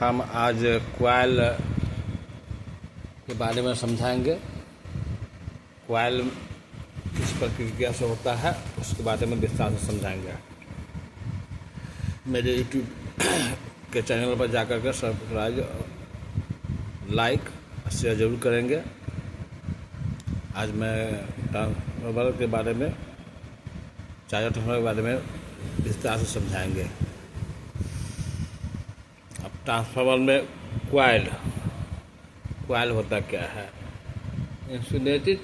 हम आज क्वाइल के बारे में समझाएंगे। क्वाइल किस प्रक्रिया से होता है उसके बारे में विस्तार से समझाएंगे। मेरे YouTube के चैनल पर जाकर के सब्सक्राइब, लाइक, शेयर जरूर करेंगे। आज मैं ट्रांसफार्मर के बारे में, चार्जर ट्रांसफार्मर के बारे में विस्तार से समझाएंगे। अब ट्रांसफार्मर में क्वाइल होता क्या है? इंसुलेटेड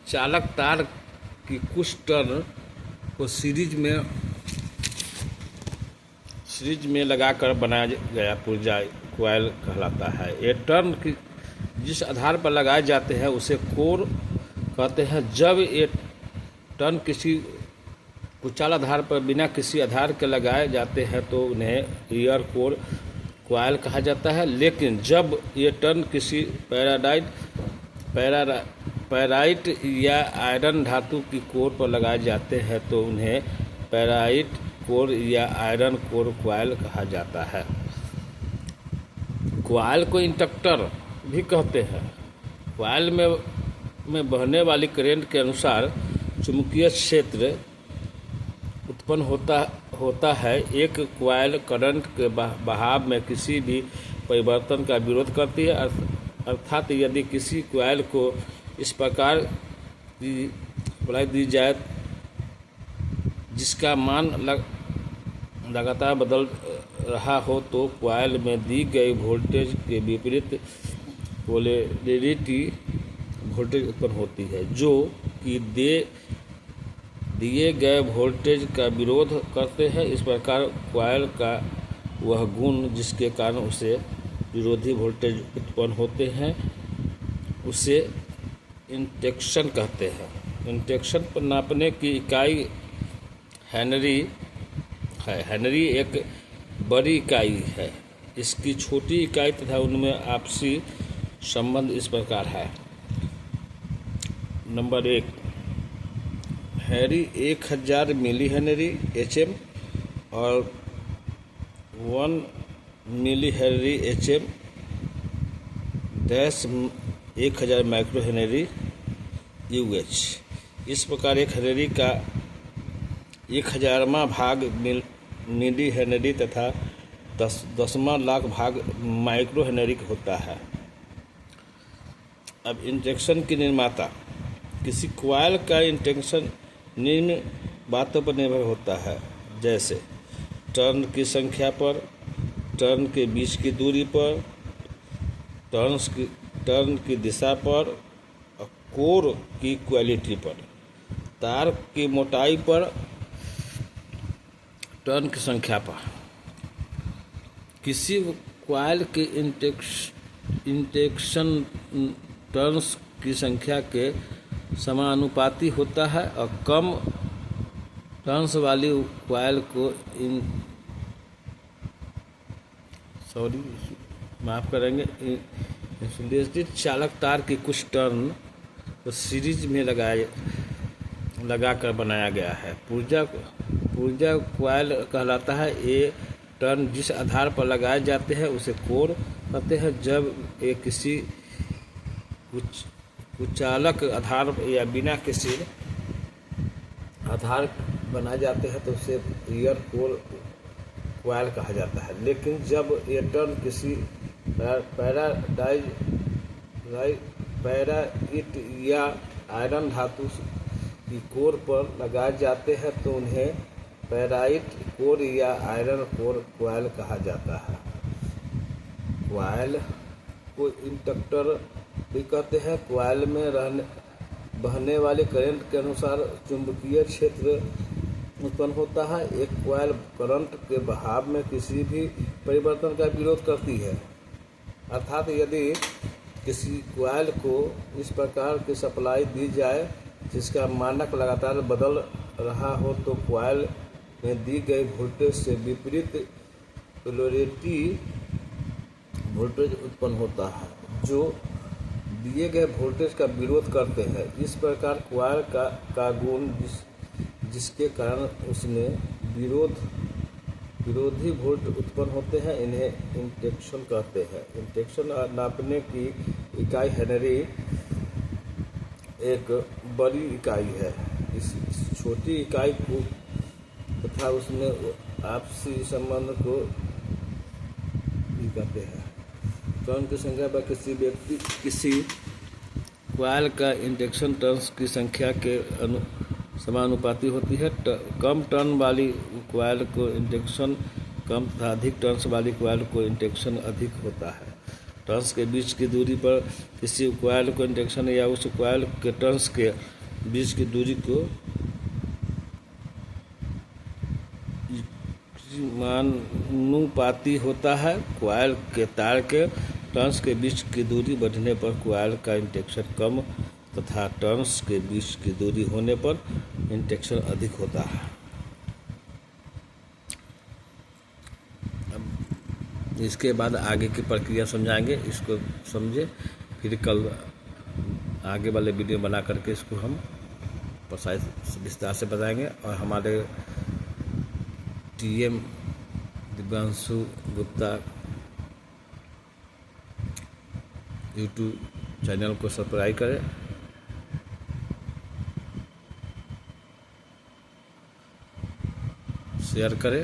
चालक तार की कुछ टर्न को सीरीज में लगाकर बनाया गया पुर्जा क्वाइल कहलाता है। ये टर्न की जिस आधार पर लगाए जाते हैं उसे कोर कहते हैं। जब ये टर्न किसी कुचाल आधार पर बिना किसी आधार के लगाए जाते हैं तो उन्हें एयर कोर क्वाइल कहा जाता है। लेकिन जब ये टर्न किसी पैराइट या आयरन धातु की कोर पर लगाए जाते हैं तो उन्हें पैराइट कोर या आयरन कोर क्वाइल कहा जाता है। क्वाइल को इंडक्टर भी कहते हैं। क्वाइल में बहने वाली करंट के अनुसार चुंबकीय क्षेत्र उत्पन्न होता है। एक क्वाइल करंट के बहाव में किसी भी परिवर्तन का विरोध करती है। अर्थात यदि किसी क्वाइल को इस प्रकार की सप्लाई दी जाए जिसका मान लगातार बदल रहा हो तो क्वाइल में दी गई वोल्टेज के विपरीत पोलैरिटी वोल्टेज उत्पन्न होती है, जो कि दिए गए वोल्टेज का विरोध करते हैं। इस प्रकार क्वाइल का वह गुण जिसके कारण उसे विरोधी वोल्टेज उत्पन्न होते हैं उसे इंडक्शन कहते हैं। इंडक्शन पर नापने की इकाई हेनरी है। हेनरी एक बड़ी इकाई है। इसकी छोटी इकाई तथा उनमें आपसी संबंध इस प्रकार है। नंबर 1, हेनरी 1000 मिली हेनरी HM और 1 milli henry HM 1000 micro henry UH। इस प्रकार एक हेनरी का 1000वां भाग मिली हेनरी तथा 10वां लाख भाग माइक्रो हेनरी होता है। अब इंडक्शन की निर्माता। किसी क्वाइल का इंडक्शन निम्न बातों पर निर्भर होता है, जैसे टर्न की संख्या पर, टर्न के बीच की दूरी पर, टर्न की दिशा पर और कोर की क्वालिटी पर, तार की मोटाई पर, टर्न की संख्या पर। किसी क्वाइल के इंडक्शन टर्न्स की संख्या के समानुपाती होता है और कम टर्न्स वाली क्वाइल को इंसुलेटेड चालक तार की कुछ टर्न को सीरीज में लगाकर बनाया गया है। पुर्जा क्वाइल कहलाता है। ये टर्न जिस आधार पर लगाए जाते हैं उसे कोर कहते हैं। जब ये किसी कुचालक आधार या बिना किसी आधार बनाए जाते हैं तो उसे एयर कोर क्वाइल कहा जाता है। लेकिन जब ये टर्न किसी पैराइट या आयरन धातु की कोर पर लगाए जाते हैं तो उन्हें पैराइट कोर या आयरन कोर क्वाइल कहा जाता है। क्वाइल को इंडक्टर भी कहते हैं। क्वाइल में बहने वाले करंट के अनुसार चुंबकीय क्षेत्र उत्पन्न होता है। एक क्वाइल करंट के बहाव में किसी भी परिवर्तन का विरोध करती है। अर्थात यदि किसी क्वाइल को इस प्रकार की सप्लाई दी जाए जिसका मानक लगातार बदल रहा हो तो क्वाइल में दी गई वोल्टेज से विपरीत पोलैरिटी वोल्टेज उत्पन्न होता है, जो दिए गए वोल्टेज का विरोध करते हैं। इस प्रकार क्वाइल का गुण जिसके कारण उसने विरोध विरोधी वोल्ट उत्पन्न होते हैं, इन्हें इंडक्शन कहते हैं। इंडक्शन नापने की इकाई हेनरी एक बड़ी इकाई है। इस छोटी इकाई को तथा उसमें आपसी संबंध को भी कहते हैं। टर्न की संख्या पर किसी कॉइल का इंडक्शन टर्न्स की संख्या के समानुपाती होती है। कम टर्न वाली कॉइल को इंडक्शन कम तथा अधिक टर्न्स वाली कॉइल को इंडक्शन अधिक होता है। टर्न्स के बीच की दूरी पर किसी कॉइल को इंडक्शन या उस कॉइल के टर्न्स के बीच की दूरी को समानुपाती होता है। कॉइल के तार के टर्न्स के बीच की दूरी बढ़ने पर कॉइल का इंडक्शन कम तथा टर्न्स के बीच की दूरी होने पर इंडक्शन अधिक होता है। अब इसके बाद आगे की प्रक्रिया समझाएंगे, इसको समझे, फिर कल आगे वाले वीडियो बना करके इसको हम विस्तार से बताएंगे। और हमारे TM Divyanshu Gupta YouTube channel को सब्सक्राइब करें, शेयर करें।